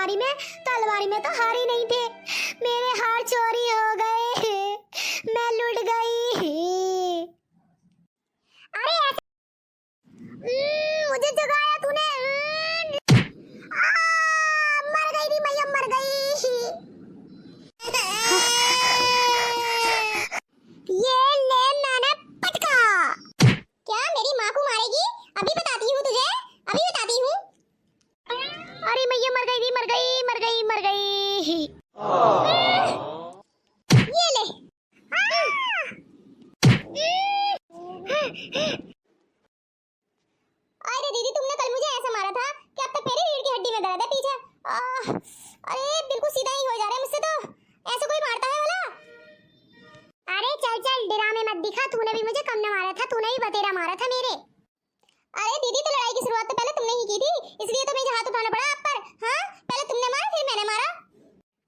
अलमारी में, तो अलमारी में तो हार ही नहीं थे। मेरे हार चोरी हो गए, मैं लुट गई। अरे मुझे जगाया तूने। मर गई री मैया, मर गई। ये ले मैंने पटका। क्या मेरी माँ को मारेगी? अभी बताती हूँ तुझे, अभी बताती हूँ। अरे मैया मर गई री, मर गई मर गई मर गई। ये ले। अरे दीदी तुमने कल मुझे ऐसा मारा था कि अब तक मेरी रीढ़ की हड्डी में दर्द है पीछे। अरे बिल्कुल सीधा ही हो जा रहा है मुझसे, तो ऐसा कोई मारता है भला? अरे चल चल ड्रामे मत दिखा, तूने भी मुझे कम न मारा था, तूने ही बतेरा मारा था मेरे। अरे दीदी तो लड़ाई की शुरुआत तो पहले तुमने ही की थी, इसलिए तो मुझे हाथ उठाना पड़ा आप पर। हाँ पहले तुमने मारा फिर मैंने मारा।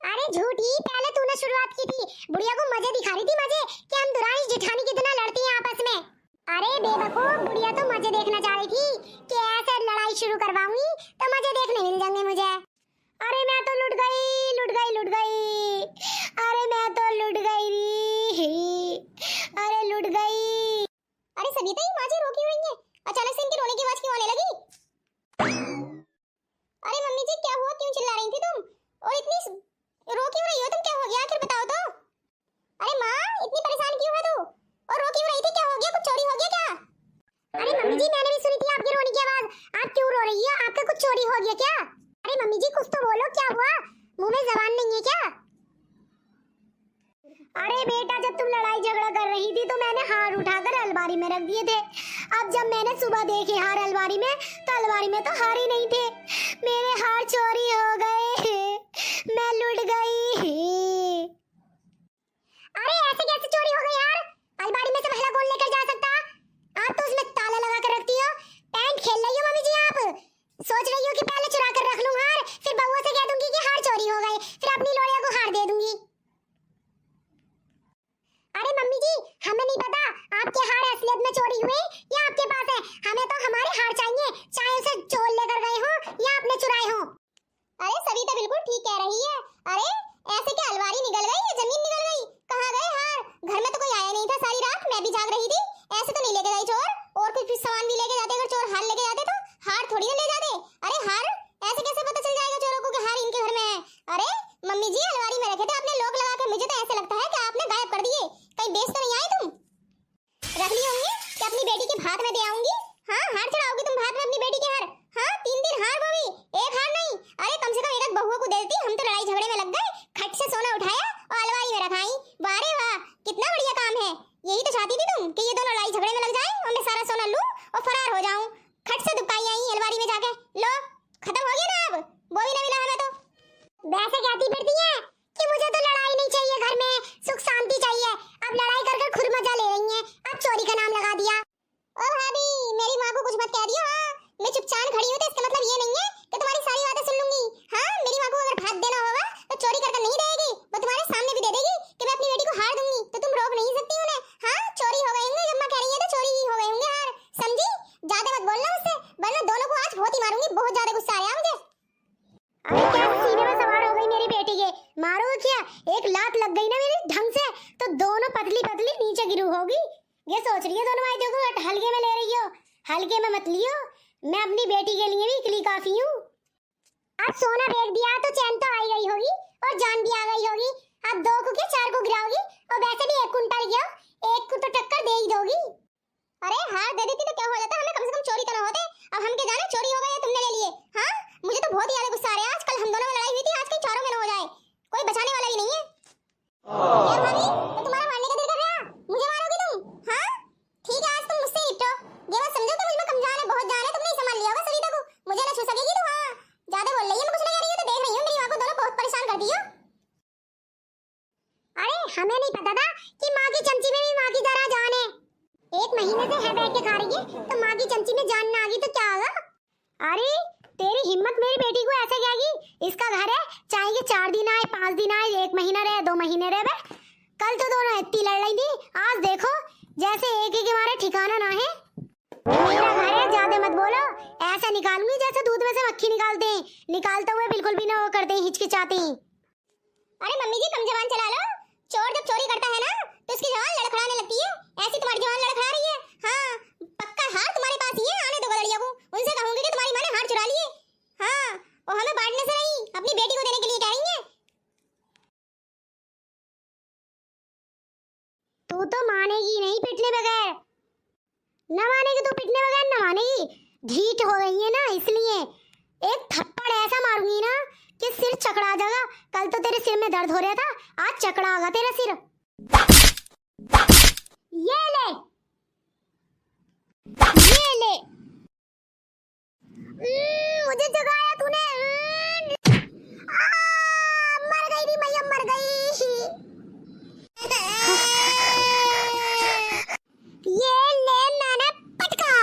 अरे झूठी, पहले तूने शुरुआत की थी। बुढ़िया को मजे दिखा रही थी, मजे कि हम दुरानी जेठानी कितना लड़ती हैं आपस में। अरे बेवकूफ, बुढ़िया तो मजे देखना चाह रही थी कि ऐसे लड़ाई शुरू करवाऊंगी तो मजे देखने मिल जाएंगे मुझे। अरे मैं तो लुट गई लुट गई लुट गई। अरे मैं तो लुट गई री, अरे लुट गई। अरे सविता ये माँ जी रो क्यों रही है? अचानक से इनकी रोने की आवाज क्यों आने लगी? अरे मम्मी जी क्या हुआ, क्यों चिल्ला रही थी तुम? और इतनी रो क्यों रही हो तुम? क्या हो गया आखिर बताओ तो। अरे माँ इतनी परेशान क्यों है तू? और रो क्यों रही थी? क्या हो गया, कुछ चोरी हो गया क्या? अरे मम्मी जी मैंने भी सुनी थी आपकी रोने की आवाज, आप क्यों रो रही हो? आपका कुछ चोरी हो गया क्या? अरे मम्मी जी कुछ तो बोलो, क्या हुआ? मुंह में जबान नहीं है क्या? अरे बेटा जब तुम लड़ाई झगड़ा कर रही थी तो मैंने हार उठाकर अलमारी में रख दिए थे। अब जब मैंने सुबह देखे हार अलमारी में, तो अलमारी में तो हार ही नहीं थे। मेरे हार चोरी हो गए, मैं लुट गई। अरे ऐसे कैसे चोरी हो गई यार? अलमारी में से भला कौन लेकर जा सकता? आप तो उसमें ताला लगा कर रखती हो। पैंट खेल रही हो मम्मी जी आप? सोच रही हो कि पहले चुरा कर रख लूं हार, फिर बउआ से कह दूंगी कि हार चोरी हो गए, फिर अपनी लोड़िया को हार दे दूंगी। अरे मम्मी जी हमें नहीं पता आपके हार असलियत में चोरी हुए या आपके पास है। हमें तो हमारे हार चाहिए, चाहे उसे चोर लेकर गए हो या आपने चुराए हो। अरे सविता बिल्कुल ठीक कह रही है। अरे ऐसे क्या अलमारी निकल गई या जमीन निकल गई? कहाँ गए हार? घर में तो कोई आया नहीं था सारी रात, मैं भी जाग रही थी। ऐसे तो नहीं लेके गए चोर, और कुछ सामान भी लेके जाते। अगर चोर हार लेके जाते तो हार थोड़ी ना ले जाते। अरे हार ऐसे कैसे पता चल जाएगा चोरों को कि हार इनके घर में है? अरे मम्मी जी अलमारी में रखे थे आपने लॉक लगा कर, मुझे तो ऐसे लगता है कि आपने गायब कर दिए। कहीं बेच तो नहीं आए तुम? रख लिए होंगे कि अपनी बेटी के भात में दे आऊंगी। हाँ हार चढ़ाओगी तुम भात में अपनी बेटी के हार? हाँ 3 दिन हार, वो भी एक हार नहीं। अरे कम से कम एक बहुओं को देती। हम तो लड़ाई झगड़े में लग गए, खट से सोना उठाया और अलमारी में रखाई। वाह रे वाह कितना बढ़िया काम है। यही तो चाहती थी तुम कि ये दोनों लड़ाई झगड़े में लग जाएं और मैं सारा सोना लूं और फरार हो जाऊं। खट से दुबकाई आई अलमारी में जाके, लो खत्म हो गया ना, अब वो भी ना मिला हमें। तो वैसे कहती फिरती है कि मुझे तो लड़ाई नहीं चाहिए, घर में सुख शांति चाहिए। अब लड़ाई कर कर खुद मजा ले रही हैं, अब चोरी का नाम लगा दिया। ओ भाभी मेरी माँ को कुछ मत कह दियो। हाँ मैं चुपचाप खड़ी हूँ तो इसका मतलब ये नहीं है कि तुम्हारी सारी बातें सुन लूंगी। हाँ मेरी माँ को अगर भात देना होगा तो चोरी कर नहीं देगी, वो तुम्हारे सामने भी दे देगी कि मैं अपनी बेटी को हार दूंगी, तो तुम रोक नहीं सकती उन्हें। हाँ चोरी हो गए होंगे, जब माँ कह रही है तो चोरी ही हो गए होंगे हार, समझी? ज्यादा मत बोलना मुझसे, वरना दोनों को आज बहुत ही मारूंगी। बहुत ज्यादा गुस्सा आया मुझे। अरे क्या सीने में सवार हो गई मेरी बेटी के? मारो क्या, एक लात लग गई ना मेरी ढंग से तो दोनों पतली पतली नीचे गिरू होगी। ये सोच रही है दोनों भाई देखो हल्के में ले रही हो, हल्के में मत लियो। मैं अपनी बेटी के लिए भी इकली काफी हूँ। अब सोना बेच दिया तो चैन तो आई गई होगी और जान भी आ गई होगी। अब 2 को क्या 4 को गिराओगी? और वैसे भी 1 कुंटल गया, 1 को तो टक्कर दे ही दोगी। अरे हार दे देती तो क्या हो जाता, हमें कम से कम चोरी तो ना होते। अब हम के जाने चोरी हो गए या तुमने ले लिए? हाँ मुझे तो बहुत ही ज्यादा गुस्सा आ रहा है आज। कल हम दोनों में लड़ाई हुई थी, आज कहीं चारों में ना हो जाए, कोई बचाने वाला ही नहीं है। क्या भाभी तो तुम्हारा मारने का दिल कर रहा? मुझे मारोगी तुम? हाँ ठीक है आज तुम मुझसे निपटो। ये बात समझो कि मुझ में कम जान है, बहुत जान है। तुमने ही संभाल लिया होगा सविता को, मुझे ना छू सकेगी तू। हाँ ज्यादा बोल रही है, मैं कुछ नहीं कह रही हूँ तो देख रही हूँ। मेरी माँ को दोनों बहुत परेशान कर दी हो। अरे हमें नहीं पता था कि माँ की चमची में भी माँ की तरह जान है। 1 महीने से है बैठ के खा रही है तो माँ की चमची में जान ना आ गई तो क्या होगा? अरे तेरी हिम्मत मेरी बेटी को ऐसे कहेगी? इसका घर है, चाहे ये 4 दिन आए 5 दिन आए, 1 महीना रहे 2 महीने रहे। कल तो दोनों इतनी लड़ रही थी, आज देखो जैसे एक ही के मारे ठिकाना ना है। मेरा घर है, ज्यादा मत बोलो। ऐसा निकालूंगी जैसे दूध में से मक्खी निकालते हैं। निकालते हुए बिल्कुल भी ना वो करते हैं, हिचकिचाते हैं। अरे मम्मी जी कम जबान चला लो। चोर जब चोरी करता है ना तो उसकी जबान लड़खड़ाने लगती है। ऐसी तुम्हारी जबान लड़खड़ा रही है। हाँ, पक्का हार तुम्हारे पास ही है। आने दो गलड़िया को, उनसे कहूंगी कि तुम्हारी माँ ने हार चुरा लिए। हाँ, और हमें बांटने से नहीं, अपनी बेटी को देने के लिए कह रही है। तू तो मानेगी नहीं पिटने बगैर। न मानेगी तो पिटने बगैर न मानेगी। ढीठ हो गई है ना, इसलिए एक थप्पड़ ऐसा मारूंगी ना कि सिर चकरा जाएगा। कल तो तेरे सिर में दर्द हो रहा था, आज चकरा होगा तेरा सिर। ये ले, ये ले। मुझे जगाया तूने। मर गई री मैया, मर गई। ये ले, मैंने पटका।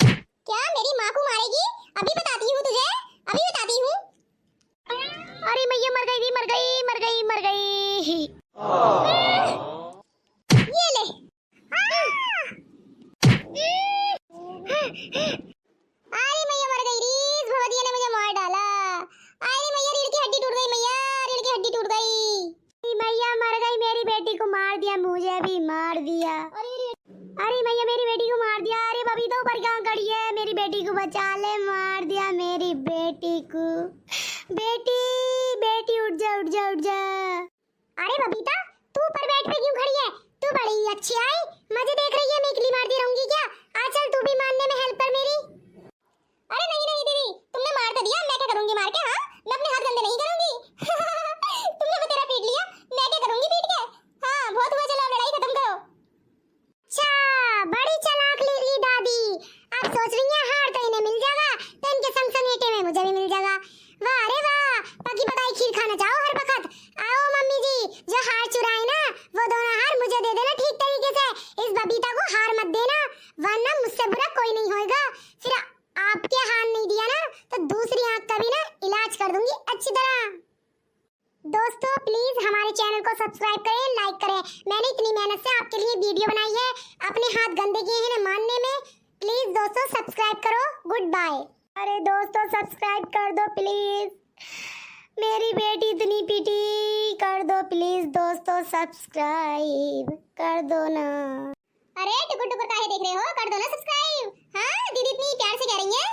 क्या मेरी माँ को मारेगी? अभी बताती हूँ तुझे, अभी बताती हूँ। अरे मैया मर गई, मर गई, मर गई, मर गई। ये ले। अरे मैया मर गई री, इस भगवतिया ने मुझे मार डाला। अरे मैया रीढ़ की हड्डी टूट गई, मैया रीढ़ की हड्डी टूट गई। मैया मर गई, मेरी बेटी को मार दिया, मुझे भी मार दिया। अरे मैया मेरी बेटी को मार दिया। अरे बबी तो ऊपर कहाँ खड़ी है, मेरी बेटी को बचा ले। मार दिया मेरी बेटी को। बेटी, बेटी उठ जा, उठ जा, उठ जा। अरे बबीता तू ऊपर बेड पे क्यों खड़ी है? तू बड़ी अच्छी आई, मुझे देख रही है, मैं इकली मारती रहूंगी क्या? आ चल तू भी मारने में हेल्प कर मेरी। अरे नहीं नहीं दीदी, तुमने मार तो दिया, मैं क्या करूंगी मार के? हाँ, मैं अपने हाथ गंदे नहीं करूंगी। तुमने तो तेरा पीट लिया, मैं क्या करूंगी पीट के? हाँ बहुत हुआ, चलो लड़ाई खत्म करो। अच्छा, बड़ी चालाक ली दादी। अब सोच रही है हार तो इन्हें मिल जाएगा, तो इनके संग संग ईंटे में मुझे भी मिल जाएगा। वाह रे वाह, पकी पकाई खीर खाना चाहो हर वक्त। आओ मम्मी जी, जो हार चुराए ना वो दोनों हार मुझे दे देना ठीक तरीके से। इस बबीता को हार मत देना, वरना मुझसे बुरा कोई नहीं होएगा। फिर आपके हार नहीं दिया ना तो दूसरी आंख का भी ना इलाज कर दूंगी अच्छी तरह। दोस्तों प्लीज हमारे चैनल को सब्सक्राइब करें, लाइक करें। मैंने इतनी मेहनत से आपके लिए वीडियो बनाई है, अपने हाथ गंदे किए हैं ना मानने में। प्लीज दोस्तों सब्सक्राइब करो। Good bye. अरे दोस्तों सब्सक्राइब कर दो प्लीज, मेरी बेटी इतनी पिटी, कर दो प्लीज दोस्तों, सब्सक्राइब कर दो ना। अरे टुकुर टुकुर काहे देख रहे हो, कर दो ना सब्सक्राइब। हाँ दीदी इतनी प्यार से कह रही है।